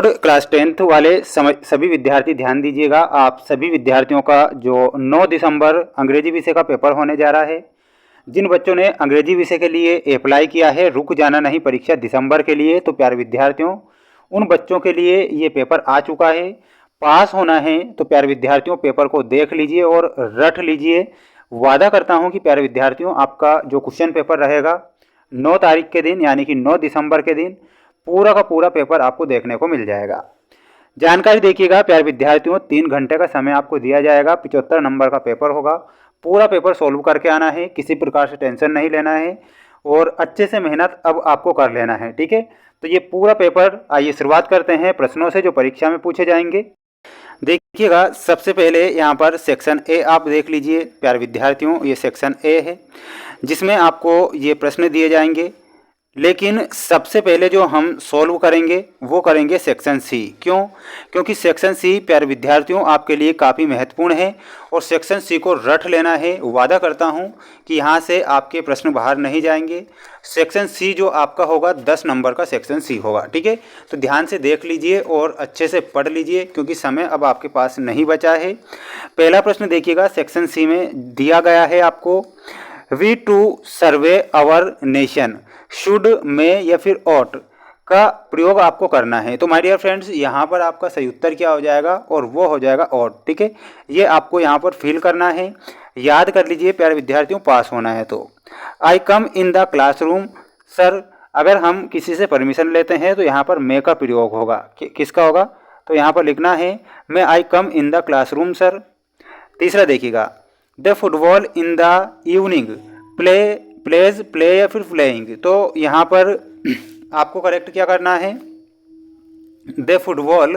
Class 10th वाले सभी विद्यार्थी ध्यान दीजिएगा। आप सभी विद्यार्थियों का जो 9 दिसंबर अंग्रेजी विषय का पेपर होने जा रहा है, जिन बच्चों ने अंग्रेजी विषय के लिए अप्लाई किया है, रुक जाना नहीं परीक्षा दिसंबर के लिए, तो प्यारे विद्यार्थियों उन बच्चों के लिए ये पेपर आ चुका है। पास होना है तो प्यारे विद्यार्थियों पेपर को देख लीजिए और रट लीजिए। वादा करता हूँ कि प्यारे विद्यार्थियों आपका जो क्वेश्चन पेपर रहेगा 9 तारीख के दिन यानी कि 9 दिसंबर के दिन पूरा का पूरा पेपर आपको देखने को मिल जाएगा। जानकारी देखिएगा प्यारे विद्यार्थियों, 3 घंटे का समय आपको दिया जाएगा। 75 नंबर का पेपर होगा। पूरा पेपर सोल्व करके आना है, किसी प्रकार से टेंशन नहीं लेना है और अच्छे से मेहनत अब आपको कर लेना है। ठीक है, तो ये पूरा पेपर, आइए शुरुआत करते हैं प्रश्नों से जो परीक्षा में पूछे जाएंगे। देखिएगा सबसे पहले यहाँ पर सेक्शन ए आप देख लीजिए प्यारे विद्यार्थियों, ये सेक्शन ए है जिसमें आपको ये प्रश्न दिए जाएंगे। लेकिन सबसे पहले जो हम सॉल्व करेंगे वो करेंगे सेक्शन सी। क्यों? क्योंकि सेक्शन सी प्यारे विद्यार्थियों आपके लिए काफ़ी महत्वपूर्ण है और सेक्शन सी को रट लेना है। वादा करता हूं कि यहाँ से आपके प्रश्न बाहर नहीं जाएंगे। सेक्शन सी जो आपका होगा 10 नंबर का सेक्शन सी होगा। ठीक है, तो ध्यान से देख लीजिए और अच्छे से पढ़ लीजिए क्योंकि समय अब आपके पास नहीं बचा है। पहला प्रश्न देखिएगा, सेक्शन सी में दिया गया है आपको, we to survey our nation should में या फिर ऑट का प्रयोग आपको करना है। तो माय डियर फ्रेंड्स यहाँ पर आपका सही उत्तर क्या हो जाएगा, और वो हो जाएगा ऑट। ठीक है, ये आपको यहाँ पर फिल करना है। याद कर लीजिए प्यारे विद्यार्थियों, पास होना है तो आई come in the classroom sir, अगर हम किसी से परमिशन लेते हैं तो यहाँ पर मे का प्रयोग होगा। किसका होगा? तो यहाँ पर लिखना है may I come in the classroom sir. तीसरा देखिएगा, the football in the evening plays play या फिर प्लेइंग। तो यहाँ पर आपको करेक्ट क्या करना है, they football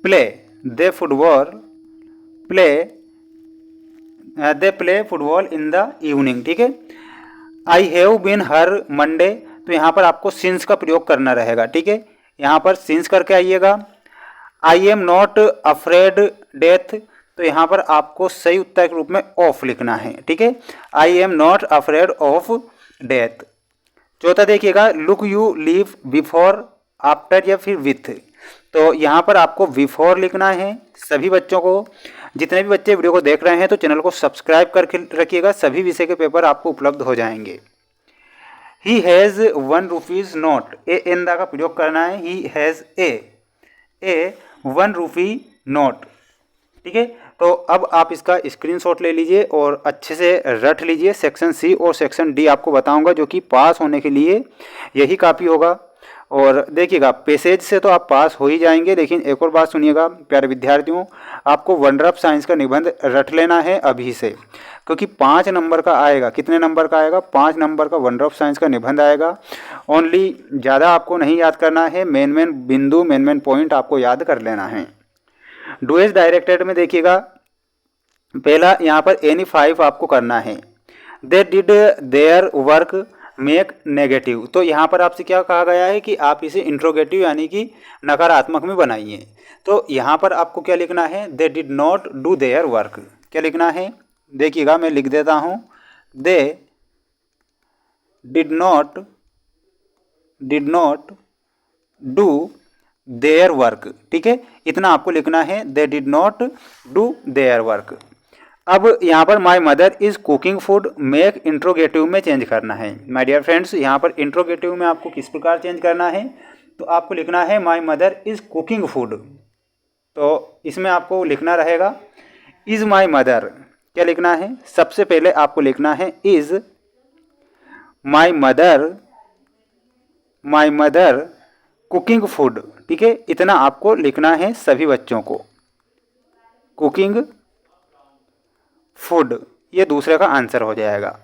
play, they football play, they play football in the evening. ठीक है, आई हैव बीन हर मंडे, तो यहाँ पर आपको सिंस का प्रयोग करना रहेगा। ठीक है, यहाँ पर सिंस करके आइएगा। I am not afraid death, तो यहाँ पर आपको सही उत्तर के रूप में ऑफ लिखना है। ठीक है, I am not afraid of death. चौथा देखिएगा, look you live before after या फिर विथ, तो यहाँ पर आपको बिफोर लिखना है। सभी बच्चों को, जितने भी बच्चे वीडियो को देख रहे हैं तो चैनल को सब्सक्राइब करके रखिएगा, सभी विषय के पेपर आपको उपलब्ध हो जाएंगे। He has 1 rupees note, a an the का प्रयोग करना है। He has a 1 rupee note. ठीक है, तो अब आप इसका स्क्रीनशॉट ले लीजिए और अच्छे से रट लीजिए। सेक्शन सी और सेक्शन डी आपको बताऊंगा, जो कि पास होने के लिए यही काफ़ी होगा। और देखिएगा पैसेज से तो आप पास हो ही जाएंगे, लेकिन एक और बात सुनिएगा प्यारे विद्यार्थियों, आपको वंडर ऑफ साइंस का निबंध रट लेना है अभी से, क्योंकि 5 नंबर का आएगा। कितने नंबर का आएगा? 5 नंबर का वंडर ऑफ साइंस का निबंध आएगा। ओनली ज़्यादा आपको नहीं याद करना है, मेन बिंदु, मेन पॉइंट आपको याद कर लेना है। डू एज डायरेक्टेड में देखिएगा, पहला यहाँ पर एनी 5 आपको करना है। They did their work make negative, तो यहाँ पर आपसे क्या कहा गया है कि आप इसे इंट्रोगेटिव यानी कि नकारात्मक में बनाइए। तो यहाँ पर आपको क्या लिखना है, they did not do their work. क्या लिखना है देखिएगा, मैं लिख देता हूँ, they did not do their work. ठीक है, इतना आपको लिखना है, they did not do their work. अब यहाँ पर my mother is cooking food make interrogative में चेंज करना है। माय डियर फ्रेंड्स, यहाँ पर इंट्रोगेटिव में आपको किस प्रकार चेंज करना है, तो आपको लिखना है my mother is cooking food. तो इसमें आपको लिखना रहेगा इज़ माय मदर। क्या लिखना है? सबसे पहले आपको लिखना है is my mother cooking food. ठीक है, इतना आपको लिखना है सभी बच्चों को, कुकिंग फूड, ये दूसरे का आंसर हो जाएगा।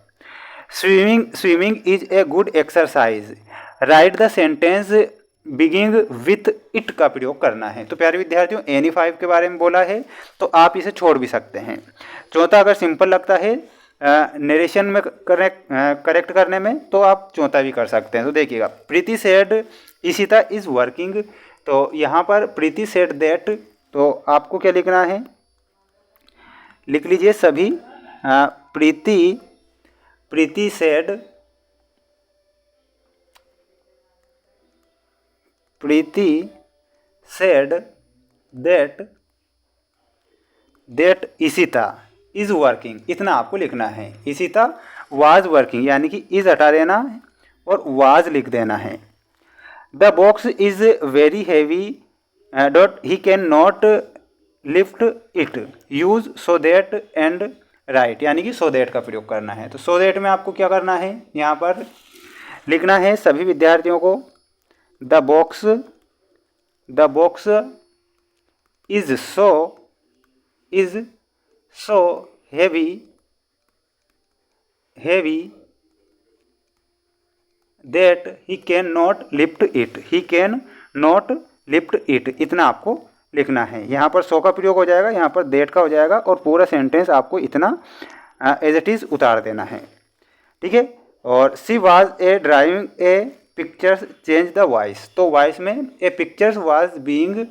Swimming is a good exercise, write the sentence beginning with it का प्रयोग करना है। तो प्यारे विद्यार्थियों, एनी 5 के बारे में बोला है तो आप इसे छोड़ भी सकते हैं। चौथा अगर सिंपल लगता है नरेशन में करेक्ट करने में, तो आप चौथा भी कर सकते हैं। तो देखिएगा, प्रीति सेड इशिता इज वर्किंग, तो यहाँ पर प्रीति सेड दैट, तो आपको क्या लिखना है, लिख लीजिए सभी, Preeti said that Ishita is working, इतना आपको लिखना है। इशिता वाज वर्किंग, यानी कि इज़ हटा देना है और वाज लिख देना है। The box is very heavy dot he can not lift it, use so that and right, यानी कि सो दैट का प्रयोग करना है। तो सो दैट में आपको क्या करना है, यहाँ पर लिखना है सभी विद्यार्थियों को the box is so heavy that he can not lift it, इतना आपको लिखना है। यहाँ पर सो का प्रयोग हो जाएगा, यहाँ पर दैट का हो जाएगा और पूरा सेंटेंस आपको इतना एज इट इज़ उतार देना है, ठीक है। और she was a driving a pictures change the voice, तो वॉइस में a pictures was being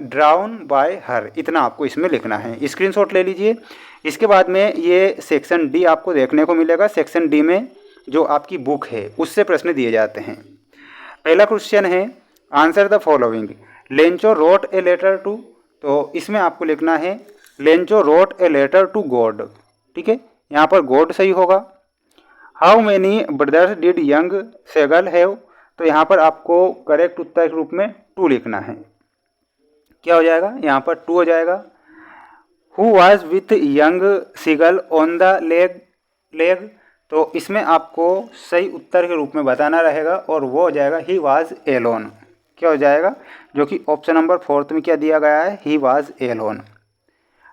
drawn by her, इतना आपको इसमें लिखना है। स्क्रीनशॉट ले लीजिए। इसके बाद में ये सेक्शन डी आपको देखने को मिलेगा। सेक्शन डी में जो आपकी बुक है उससे प्रश्न दिए जाते हैं। पहला क्वेश्चन है answer the following, Lencho wrote a letter to, तो इसमें आपको लिखना है Lencho wrote a letter to God, ठीक है, यहाँ पर गॉड सही होगा। How many brothers did young seagull have, तो यहाँ पर आपको करेक्ट उत्तर के रूप में 2 लिखना है। क्या हो जाएगा, यहाँ पर 2 हो जाएगा। Who was with young seagull on the leg, तो इसमें आपको सही उत्तर के रूप में बताना रहेगा और वो हो जाएगा ही वाज एलोन। क्या हो जाएगा, जो कि ऑप्शन नंबर 4 में क्या दिया गया है, ही वाज एलोन।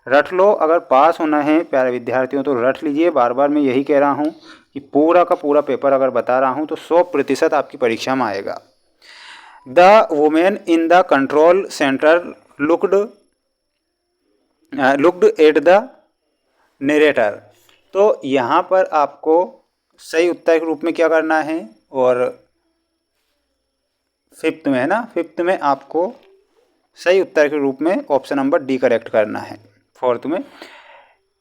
रट लो, अगर पास होना है प्यारे विद्यार्थियों तो रट लीजिए। बार बार मैं यही कह रहा हूँ कि पूरा का पूरा पेपर अगर बता रहा हूँ तो 100% आपकी परीक्षा में आएगा। The women in the control centre looked at the narrator, तो यहाँ पर आपको सही उत्तर के रूप में क्या करना है, और 5th में है ना, 5th में आपको सही उत्तर के रूप में ऑप्शन नंबर डी करेक्ट करना है। 4th में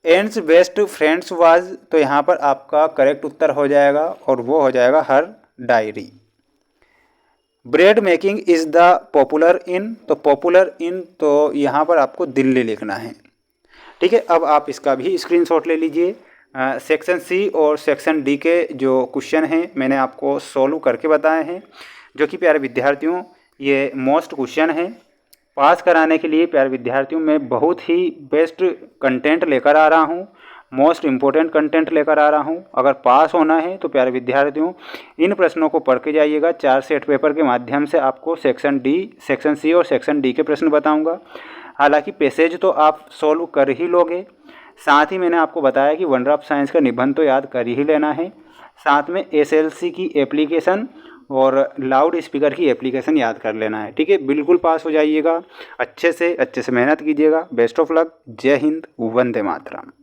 एंड्स बेस्ट फ्रेंड्स वाज, तो यहाँ पर आपका करेक्ट उत्तर हो जाएगा और वो हो जाएगा her diary. Bread making is the popular in, तो पॉपुलर इन तो यहाँ पर आपको दिल्ली लिखना है, ठीक है। अब आप इसका भी स्क्रीनशॉट ले लीजिए। सेक्शन सी और सेक्शन डी के जो क्वेश्चन हैं मैंने आपको सॉल्व करके बताए हैं, जो कि प्यारे विद्यार्थियों ये मोस्ट क्वेश्चन हैं। पास कराने के लिए प्यारे विद्यार्थियों मैं बहुत ही बेस्ट कंटेंट लेकर आ रहा हूँ, मोस्ट इम्पोर्टेंट कंटेंट लेकर आ रहा हूँ। अगर पास होना है तो प्यारे विद्यार्थियों इन प्रश्नों को पढ़ के जाइएगा। 4 सेट पेपर के माध्यम से आपको सेक्शन डी, सेक्शन सी और सेक्शन डी के प्रश्न बताऊँगा। हालांकि पैसेज तो आप सॉल्व कर ही लोगे, साथ ही मैंने आपको बताया कि वंडर ऑफ साइंस का निबंध तो याद कर ही लेना है, साथ में एसएलसी की एप्लीकेशन और लाउड स्पीकर की एप्लीकेशन याद कर लेना है, ठीक है। बिल्कुल पास हो जाइएगा, अच्छे से मेहनत कीजिएगा। Best of luck. जय हिंद, वंदे मातरम।